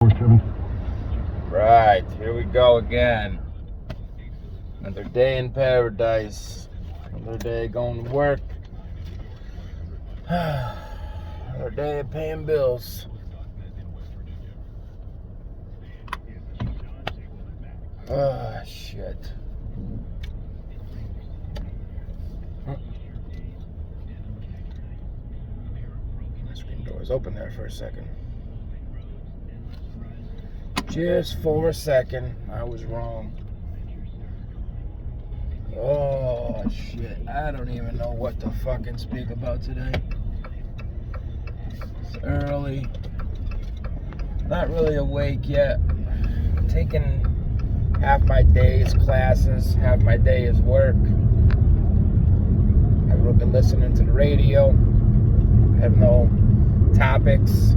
Right, here we go again. Another day in paradise. Another day going to work. Another day of paying bills. Ah, shit. The screen door was open there for a second. Just for a second, I was wrong. Oh, shit. I don't even know what to fucking speak about today. It's early. Not really awake yet. Taking half my day is classes, half my day is work. I've been listening to the radio. I have no topics.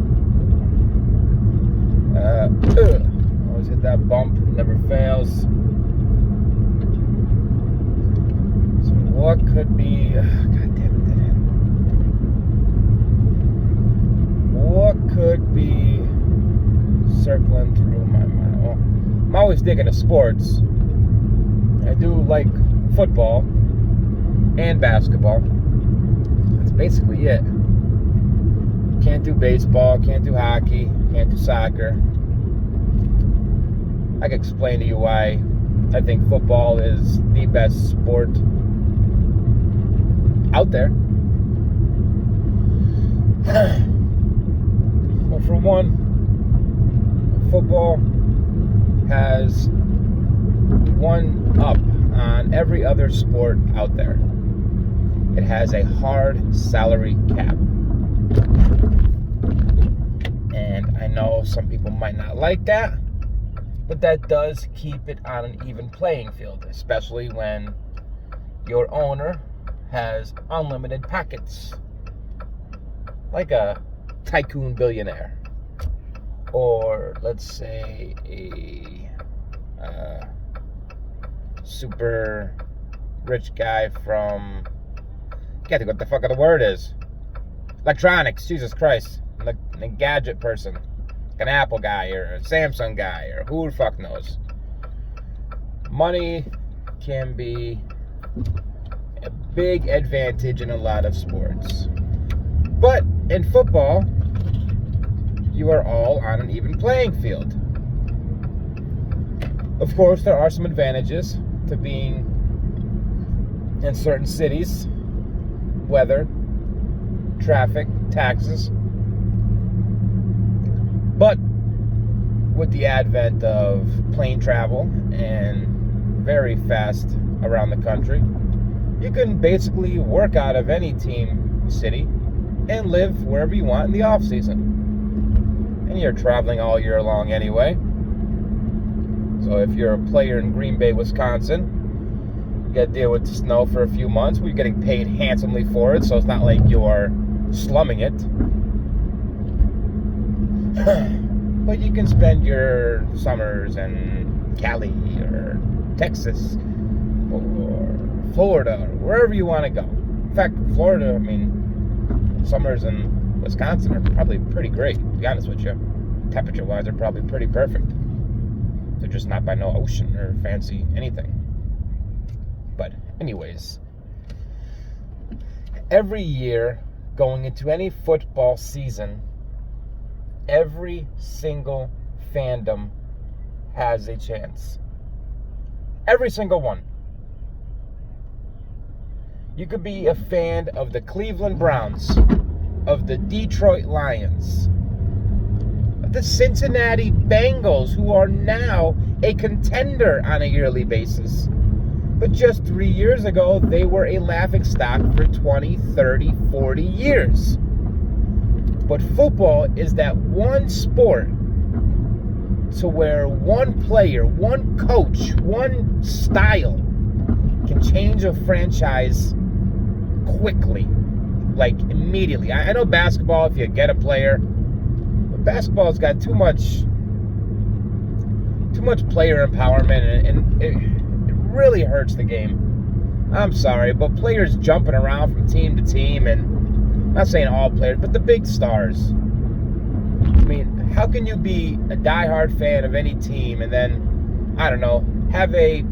Always hit that bump, never fails. So what could be, God damn it, what could be circling through my mind? Well, I'm always digging to sports. I do like football and basketball. That's basically it. Can't do baseball, can't do hockey, can't do soccer. I can explain to you why I think football is the best sport out there. Well, for one, football has one up on every other sport out there. It has a hard salary cap. And I know some people might not like that, but that does keep it on an even playing field, especially when your owner has unlimited pockets, like a tycoon billionaire, or let's say a super rich guy from, I can't think what the fuck the word is. Electronics, Jesus Christ. A gadget person. Like an Apple guy or a Samsung guy or who the fuck knows. Money can be a big advantage in a lot of sports. But in football, you are all on an even playing field. Of course, there are some advantages to being in certain cities. Weather, traffic, taxes. But with the advent of plane travel and very fast around the country, you can basically work out of any team city and live wherever you want in the off season. And you're traveling all year long anyway. So if you're a player in Green Bay, Wisconsin, you got to deal with the snow for a few months. We're getting paid handsomely for it, so it's not like you're slumming it. But you can spend your summers in Cali or Texas or Florida or wherever you want to go. In fact, Florida, I mean, summers in Wisconsin are probably pretty great, to be honest with you. Temperature-wise, they're probably pretty perfect. They're just not by no ocean or fancy anything. But anyways, every year going into any football season, every single fandom has a chance. Every single one. You could be a fan of the Cleveland Browns, of the Detroit Lions, of the Cincinnati Bengals, who are now a contender on a yearly basis. But just 3 years ago, they were a laughingstock for 20, 30, 40 years. But football is that one sport to where one player, one coach, one style can change a franchise quickly, like immediately. I know basketball, if you get a player, but basketball's got too much player empowerment, and it really hurts the game. I'm sorry, but players jumping around from team to team, and I'm not saying all players, but the big stars. I mean, how can you be a diehard fan of any team and then, I don't know, have a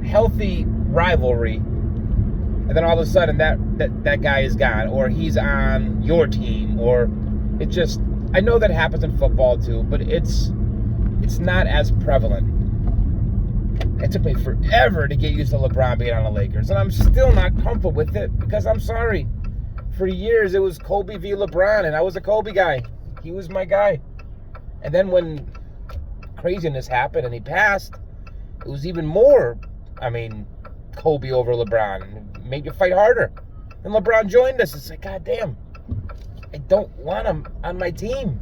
healthy rivalry, and then all of a sudden that guy is gone, or he's on your team, or it just, I know that happens in football too, but it's not as prevalent. It took me forever to get used to LeBron being on the Lakers, and I'm still not comfortable with it because I'm sorry. For years, it was Kobe v. LeBron, and I was a Kobe guy. He was my guy. And then when craziness happened and he passed, it was even more, Kobe over LeBron. It made you fight harder. And LeBron joined us. It's like, God damn, I don't want him on my team.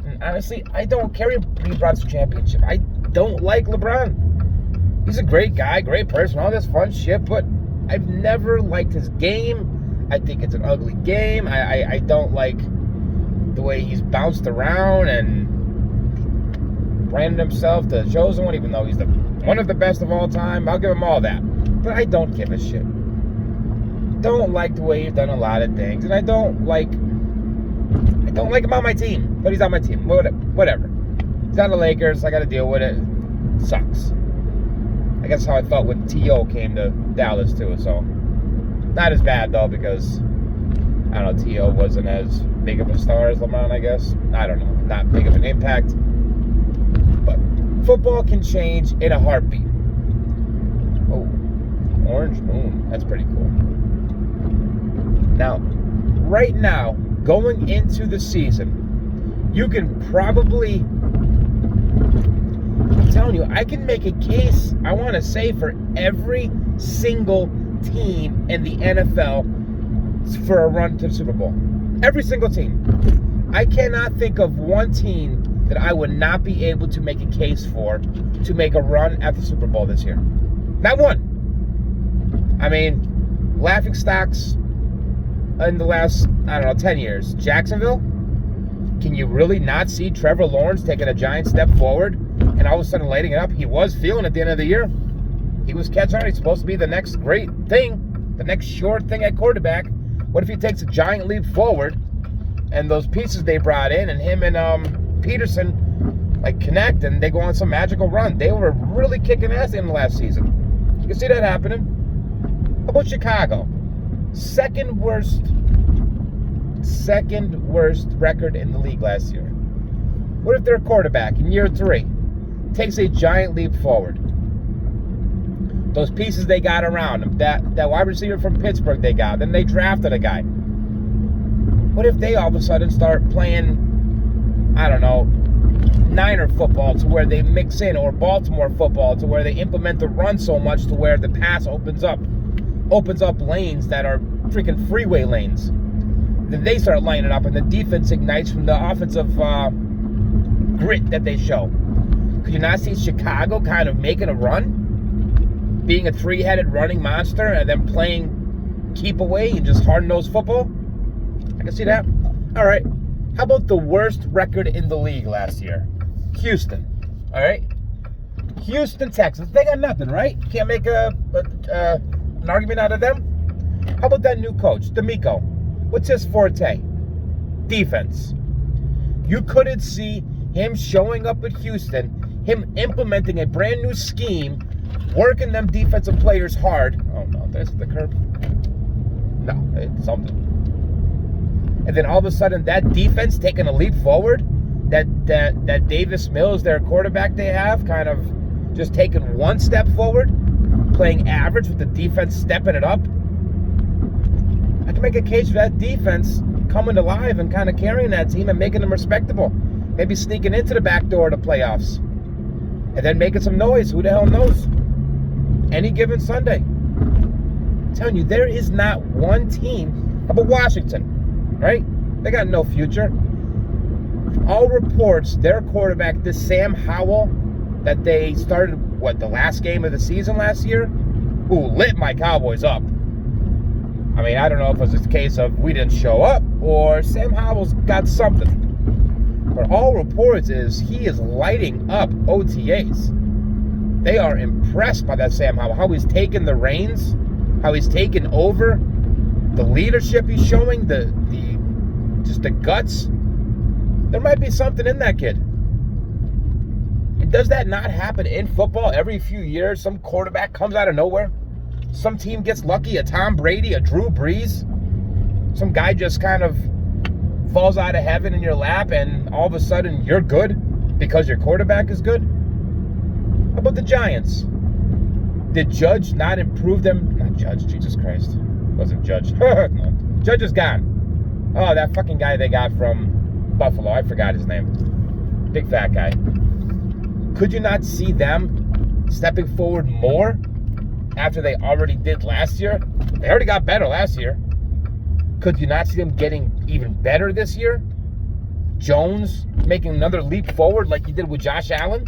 And honestly, I don't care if he brought us a championship. I don't like LeBron. He's a great guy, great person, all this fun shit, but I've never liked his game. I think it's an ugly game. I don't like the way he's bounced around and branded himself the chosen one, even though he's one of the best of all time. I'll give him all that. But I don't give a shit. Don't like the way he's done a lot of things. And I don't like him on my team. But he's on my team. Whatever. He's on the Lakers. I got to deal with it. It sucks. I guess how I felt when T.O. came to Dallas too. So not as bad though, because I don't know, T.O. wasn't as big of a star as LeBron, I guess. I don't know. Not big of an impact. But football can change in a heartbeat. Oh, orange moon. That's pretty cool. Now, right now, going into the season, you can probably, I'm telling you, I can make a case, I want to say, for every single team in the NFL for a run to the Super Bowl. Every single team. I cannot think of one team that I would not be able to make a case for to make a run at the Super Bowl this year. Not one. Laughing stocks in the last, 10 years. Jacksonville? Can you really not see Trevor Lawrence taking a giant step forward and all of a sudden lighting it up? He was feeling at the end of the year. He was catching on. He's supposed to be the next great thing, the next short thing at quarterback. What if he takes a giant leap forward and those pieces they brought in and him and Peterson connect and they go on some magical run? They were really kicking ass in the last season. You can see that happening. How about Chicago? Second worst record in the league last year. What if their quarterback in year 3 takes a giant leap forward? Those pieces they got around him, that wide receiver from Pittsburgh they got, then they drafted a guy. What if they all of a sudden start playing, Niner football to where they mix in, or Baltimore football to where they implement the run so much to where the pass opens up lanes that are freaking freeway lanes. Then they start lining up and the defense ignites from the offensive grit that they show. Could you not see Chicago kind of making a run? Being a three-headed running monster and then playing keep away and just hard-nosed football? I can see that. All right. How about the worst record in the league last year? Houston. All right. Houston Texans. They got nothing, right? Can't make an argument out of them. How about that new coach, D'Amico? What's his forte? Defense. You couldn't see him showing up at Houston, him implementing a brand new scheme, working them defensive players hard. Oh no, there's the curve. No, it's something. And then all of a sudden, that defense taking a leap forward. That Davis Mills, their quarterback they have, kind of just taking one step forward, playing average with the defense stepping it up. I can make a case for that defense coming alive and kind of carrying that team and making them respectable. Maybe sneaking into the back door of the playoffs. And then making some noise. Who the hell knows? Any given Sunday. I'm telling you, there is not one team. How about Washington? Right? They got no future. All reports, their quarterback, this Sam Howell, that they started, the last game of the season last year? Who lit my Cowboys up. I don't know if it was a case of we didn't show up or Sam Howell's got something. But all reports is he is lighting up OTAs. They are impressed by that Sam Howell, how he's taken the reins, how he's taken over, the leadership he's showing, just the guts. There might be something in that kid. Does that not happen in football every few years? Some quarterback comes out of nowhere. Some team gets lucky, a Tom Brady, a Drew Brees. Some guy just kind of falls out of heaven in your lap, and all of a sudden you're good because your quarterback is good. How about the Giants? Did Judge not improve them? Not Judge, Jesus Christ. It wasn't Judge. No. Judge is gone. Oh, that fucking guy they got from Buffalo. I forgot his name. Big fat guy. Could you not see them stepping forward more after they already did last year? They already got better last year. Could you not see them getting even better this year? Jones making another leap forward like he did with Josh Allen?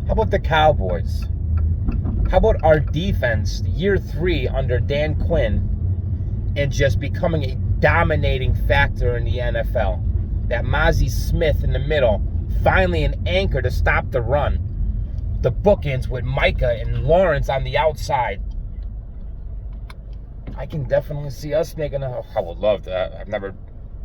How about the Cowboys? How about our defense, year 3 under Dan Quinn, and just becoming a dominating factor in the NFL? That Mozzie Smith in the middle, finally an anchor to stop the run. The bookends with Micah and Lawrence on the outside. I can definitely see us making a... I would love that. I've never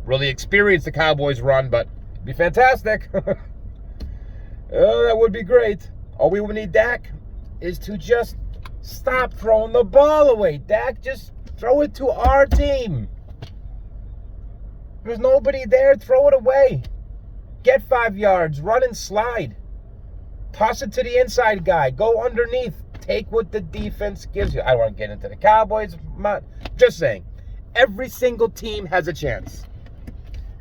really experienced the Cowboys run, but it'd be fantastic. Oh, that would be great. All we would need, Dak, is to just stop throwing the ball away. Dak, just throw it to our team. There's nobody there. Throw it away. Get 5 yards. Run and slide. Toss it to the inside guy. Go underneath. Take what the defense gives you. I don't want to get into the Cowboys. Just saying. Every single team has a chance.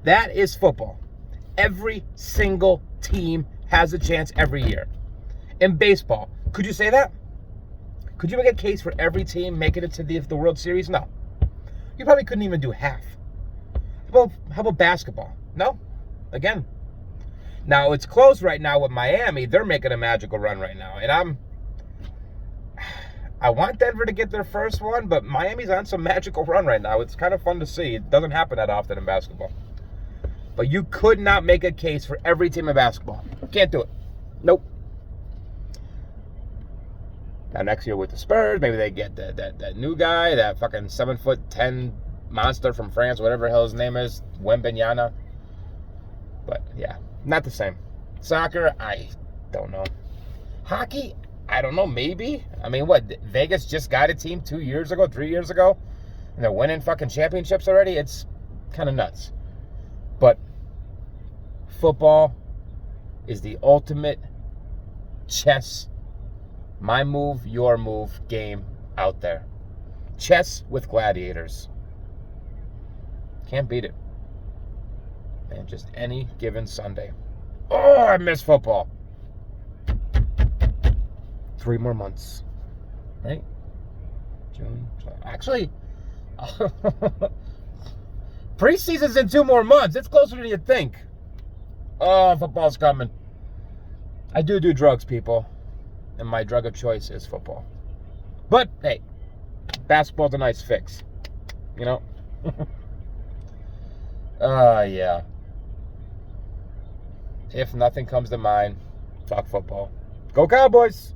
That is football. Every single team has a chance every year. In baseball, could you say that? Could you make a case for every team making it to the World Series? No. You probably couldn't even do half. Well, how about basketball? No? Again. Now, it's close right now with Miami. They're making a magical run right now. And I want Denver to get their first one, but Miami's on some magical run right now. It's kind of fun to see. It doesn't happen that often in basketball. But you could not make a case for every team in basketball. Can't do it. Nope. Now, next year with the Spurs, maybe they get that new guy, that fucking 7'10" monster from France, whatever the hell his name is, Wembanyama. But yeah, not the same. Soccer, I don't know. Hockey, I don't know, maybe. I mean, what, Vegas just got a team 2 years ago, 3 years ago, and they're winning fucking championships already? It's kind of nuts. But football is the ultimate chess, my move, your move game out there. Chess with gladiators. Can't beat it. And just any given Sunday. Oh, I miss football. 3 more months. Right? June, July. Actually, preseason's in 2 more months. It's closer than you think. Oh, football's coming. I do drugs, people. And my drug of choice is football. But, hey, basketball's a nice fix. You know? Yeah. If nothing comes to mind, talk football. Go Cowboys!